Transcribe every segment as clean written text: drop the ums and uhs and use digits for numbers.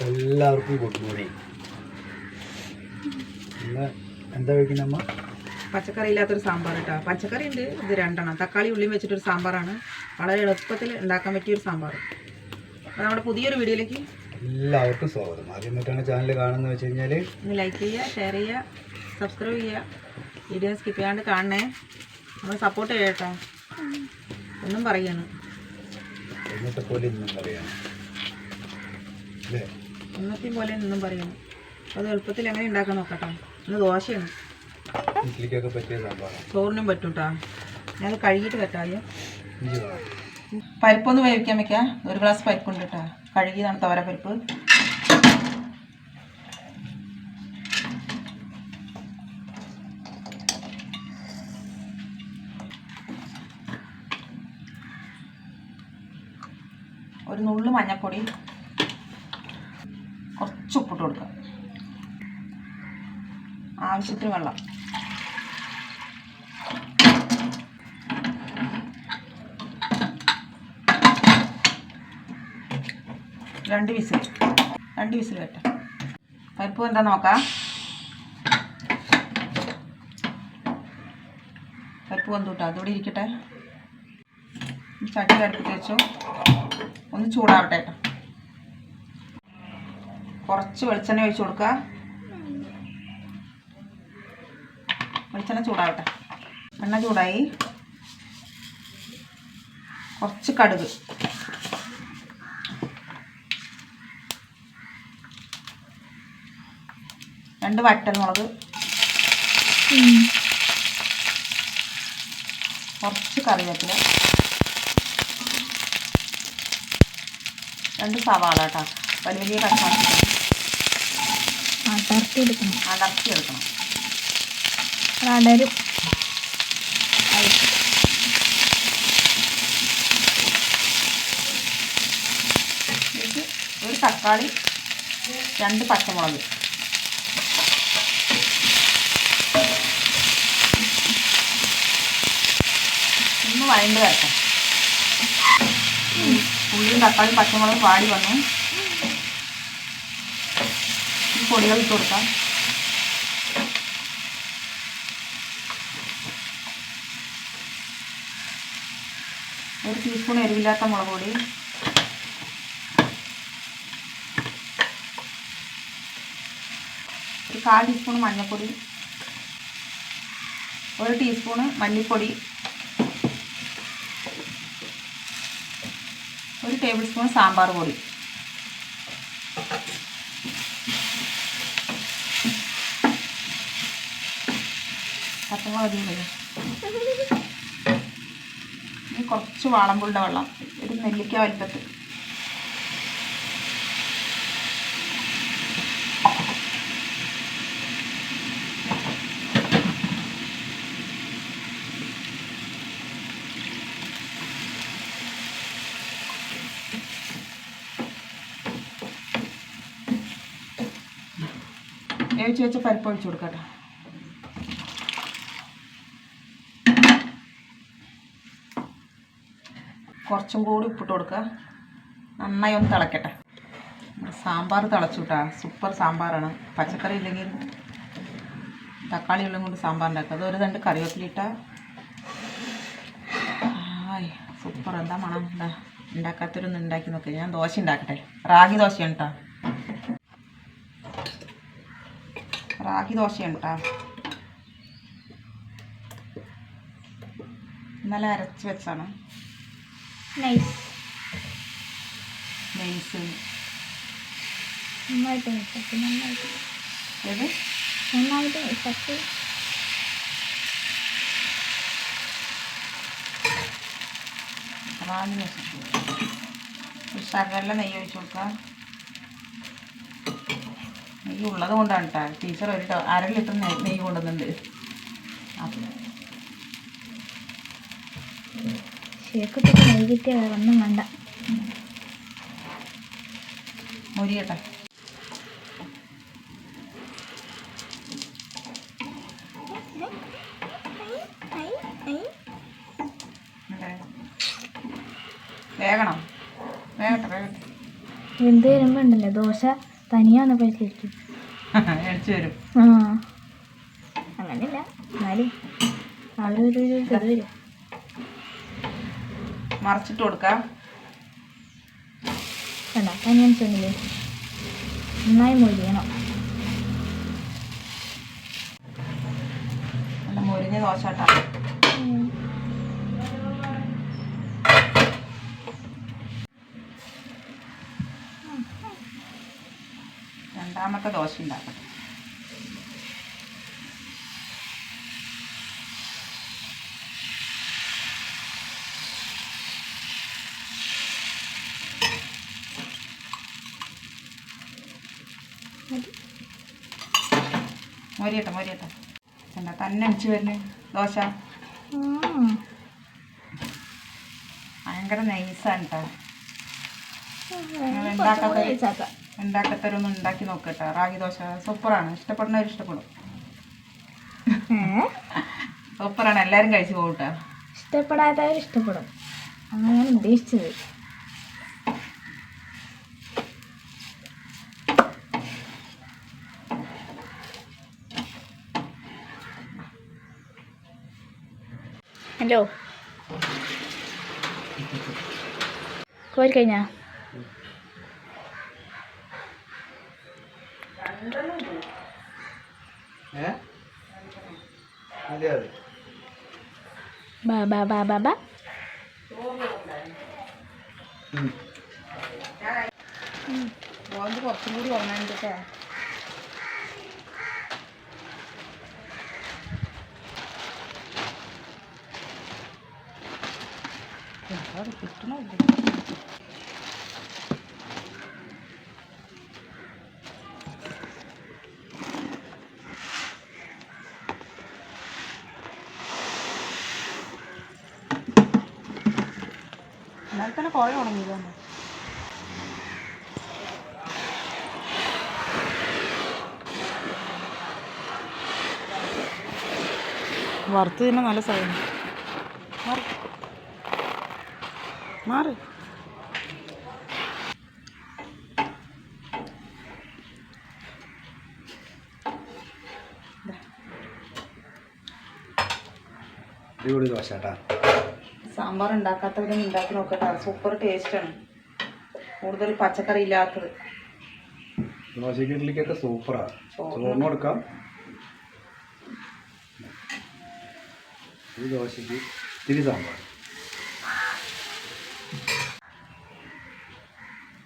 എല്ലാവർക്കും good morning. ഇന്ന് എന്താ കഴിക്കുന്നത് അമ്മ? പച്ചക്കറി ഇല്ലാത്തൊരു സാമ്പാർ കേട്ടോ. പച്ചക്കറി ഉണ്ട്, ഇത് രണ്ടെണ്ണം തക്കാളി ഉള്ളിയും വെച്ചിട്ടൊരു സാമ്പാറാണ്. വളരെ എളുപ്പത്തിൽ ഉണ്ടാക്കാൻ പറ്റിയൊരു സാമ്പാർ. അപ്പോൾ നമ്മുടെ പുതിയൊരു വീഡിയോയിലേക്ക് എല്ലാവർക്കും സ്വാഗതം. ആദ്യമായിട്ടാണ് ചാനൽ കാണുന്നത് വെച്ച് കഴിഞ്ഞാൽ ഒന്ന് ലൈക്ക് ചെയ്യുക, ഷെയർ ചെയ്യുക, സബ്സ്ക്രൈബ് ചെയ്യുക. വീഡിയോ സ്കിപ്പ് ചെയ്യാണ്ട് കാണണേ, നമ്മൾ സപ്പോർട്ട് ചെയ്യാം കേട്ടോ. ഒന്നും പറയാണ് എന്നത്തെ പോലെ ഇന്നും പറയാണ് അല്ലേ? ഇന്നത്തെയും പോലെ ഇന്നും പറയണം. അത് എളുപ്പത്തിൽ എങ്ങനെ ഉണ്ടാക്കാൻ നോക്കട്ടോ. ഇന്ന് ദോശയാണ്, ഇഡ്ഡലിക്കൊക്കെ പറ്റിയ സാമ്പാറാണ്. ചോറിനും പറ്റും കേട്ടോ. ഞാനത് കഴുകിയിട്ട് വെട്ടാം. ഇഞ്ചി വേണം. പരിപ്പൊന്ന് വേവിക്കാൻ വെക്കാം. ഒരു ഗ്ലാസ് പരിപ്പുണ്ട് കേട്ടോ, കഴുകിയതാണ് തോര പരിപ്പ്. ഒരു നുള്ളു മഞ്ഞൾപ്പൊടി, കുറച്ച് ഉപ്പിട്ട് കൊടുക്കാം, ആവശ്യത്തിന് വെള്ളം. രണ്ട് വിസിൽ വെട്ടാം. പരിപ്പ് എന്താ നോക്കാം. പരിപ്പ് വന്നു കേട്ടോ, അതുകൂടി ഇരിക്കട്ടെ. ചട്ടി അടുപ്പത്ത് വെച്ചു, ഒന്ന് ചൂടാവട്ടെ കേട്ടോ. കുറച്ച് വെളിച്ചെണ്ണ ഒഴിച്ചു കൊടുക്കുക. വെളിച്ചെണ്ണ ചൂടാവട്ടെ. എണ്ണ ചൂടായി. കുറച്ച് കടുക്, രണ്ട് വറ്റൽമുളക്, കുറച്ച് കറിവേപ്പില, രണ്ട് സവാള കേട്ടോ, വലിയ കഷ്ണം അടർത്തി എടുക്കണം. ഒരു തക്കാളി, രണ്ട് പച്ചമുളക്, ഒന്ന് വഴണ്ട് വരട്ടെ. ഉള്ളിയും തക്കാളി പച്ചമുളക് വാടി വന്നു. ഈ പൊടികൾ ഇട്ട് കൊടുക്കാം. ഒരു ടീസ്പൂൺ എരിവില്ലാത്ത മുളക് പൊടി, ഒരു 1/4 ടീസ്പൂൺ മഞ്ഞൾപ്പൊടി, ഒരു ടീസ്പൂണ് മല്ലിപ്പൊടി, ഒരു ടേബിൾ സ്പൂൺ സാമ്പാർ പൊടി. പച്ചമുളക് ഇനി കുറച്ച് വാളമ്പുളിയുടെ വെള്ളം, ഒരു നെല്ലിക്ക വലിപ്പത്തിൽ. വേവിച്ച് വെച്ച് പരിപ്പ് ഒഴിച്ചു കൊടുക്കട്ടെ. കുറച്ചും കൂടി ഉപ്പിട്ട് കൊടുക്കുക. നന്നായി ഒന്ന് തിളക്കട്ടെ. സാമ്പാർ തിളച്ചു കിട്ടാ. സൂപ്പർ സാമ്പാറാണ്. പച്ചക്കറി ഇല്ലെങ്കിൽ തക്കാളി ഉള്ളും കൊണ്ട് സാമ്പാർ ഉണ്ടാക്കുക. അത് ഒരു രണ്ട് കറിവേപ്പില ഇട്ടാൽ സൂപ്പർ. എന്താ മണം! എന്താ ഉണ്ടാക്കാത്തൊരൊന്നും ഉണ്ടാക്കി നോക്കുക. ഞാൻ ദോശ ഉണ്ടാക്കട്ടെ. റാഗി ദോശയാണ് കേട്ടോ. ഇന്നലെ അരച്ച് വെച്ചാണ്. നൈസ് റാഗി ദോശ. ശകല നെയ്യ് ഒഴിച്ചു കൊടുക്കുക. നെയ്യ് ഉള്ളത് കൊണ്ടാണ് കേട്ടോ. ടീച്ചർ ഒരു 1/2 ലിറ്റർ നെയ്യ് കൊണ്ടുവന്നുണ്ട്. ഒന്നും വേണ്ട, മുരിയട്ടെ. വേഗണം, വേഗട്ടെ. വെന്ത് വെന്ത് വരുമ്പോൾ ഉണ്ടല്ലോ ദോശ തനിയാന്ന് പറ്റിയിരിക്കും. അടിച്ചു വരും. ആ അങ്ങനെയില്ല, എന്നാലും ആ ഒരു ഇത് വരും. മറിച്ചിട്ട് കൊടുക്കാം. വേണ്ട തനിയനുസരിച്ചില്ലേ നന്നായി മൊരിയണം. നല്ല മൊരിഞ്ഞ ദോശട്ടാ. രണ്ടാമത്തെ ദോശ ഉണ്ടാക്കാം. മൊരിയട്ടെ എന്താ തന്നെ അടിച്ചു വരുന്നത് ദോശ. ഭയങ്കര നൈസാണ് കേട്ടോ. ഉണ്ടാക്കത്തരൊന്നും ഉണ്ടാക്കി നോക്കട്ടെ. റാഗി ദോശ സൂപ്പറാണ്. ഇഷ്ടപ്പെടുന്നവർ ഇഷ്ടപ്പെടും. സൂപ്പറാണ്, എല്ലാവരും കഴിച്ചു പോകട്ടെ. ഇഷ്ടപ്പെടാത്തവർ ഇഷ്ടപ്പെടും, അങ്ങനെ ഞാൻ ഉദ്ദേശിച്ചത്. ഹലോ കോരി കഴിഞ്ഞാ? ബാ ബാ ബാ ബാ ബാ കുറച്ചും കൂടി ഉറങ്ങാനിട്ട്. കിട്ടണമില്ല. എന്നാൽ തന്നെ കുറേ ഉണങ്ങിയതാണ്. വറുത്ത് തന്നെ നല്ല സാധനം. മാറ് അടിപൊളി ദോശ കേട്ടാ. സാമ്പാർ ഉണ്ടാക്കാത്തവരും ഉണ്ടാക്കി നോക്കട്ടെ. സൂപ്പർ ടേസ്റ്റാണ്. കൂടുതൽ പച്ചക്കറി ഇല്ലാത്തത്. ദോശയ്ക്ക് ഇഡ്ഡലിക്കൊക്കെ സൂപ്പറാണ്. ചോറിന് കൊടുക്കാം. ഈ ദോശയ്ക്ക് ഇത്തിരി സാമ്പാർ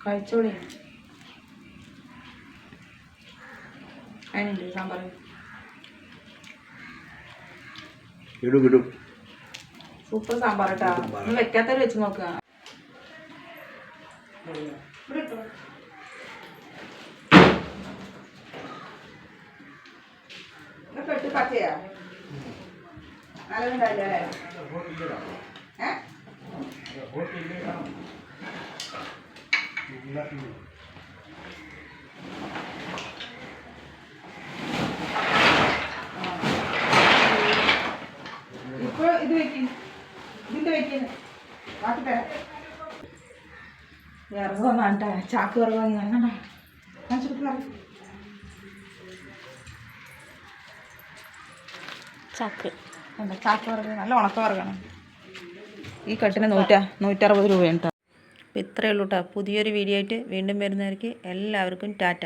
കഴിച്ചോളി. അതിനുണ്ട് സാമ്പാർ. ഇടും സൂപ്പർ സാമ്പാർ കേട്ടാ. ഒന്ന് വെക്കാത്തവർ വെച്ച് നോക്കുക. പെട്ട് പച്ചയാ നല്ലതുണ്ടായില്ലേ? ഇപ്പൊ ഇത് വെക്കും. ഇതിന്റെ വെക്കുന്നു ബാക്കി തരാം. വിറക് വന്നാട്ടെ. ചാക്ക് വിറക് വന്നാ ചാക്ക് ചാക്ക് വിറക് നല്ല ഉണക്ക വിറകാണ്. ഈ കെട്ടിന് 160 രൂപയാണ് കേട്ടോ. അപ്പോൾ ഇത്രയേ ഉള്ളൂ കേട്ടോ. പുതിയൊരു വീഡിയോ ആയിട്ട് വീണ്ടും വരുന്നവർക്ക് എല്ലാവർക്കും ടാറ്റ.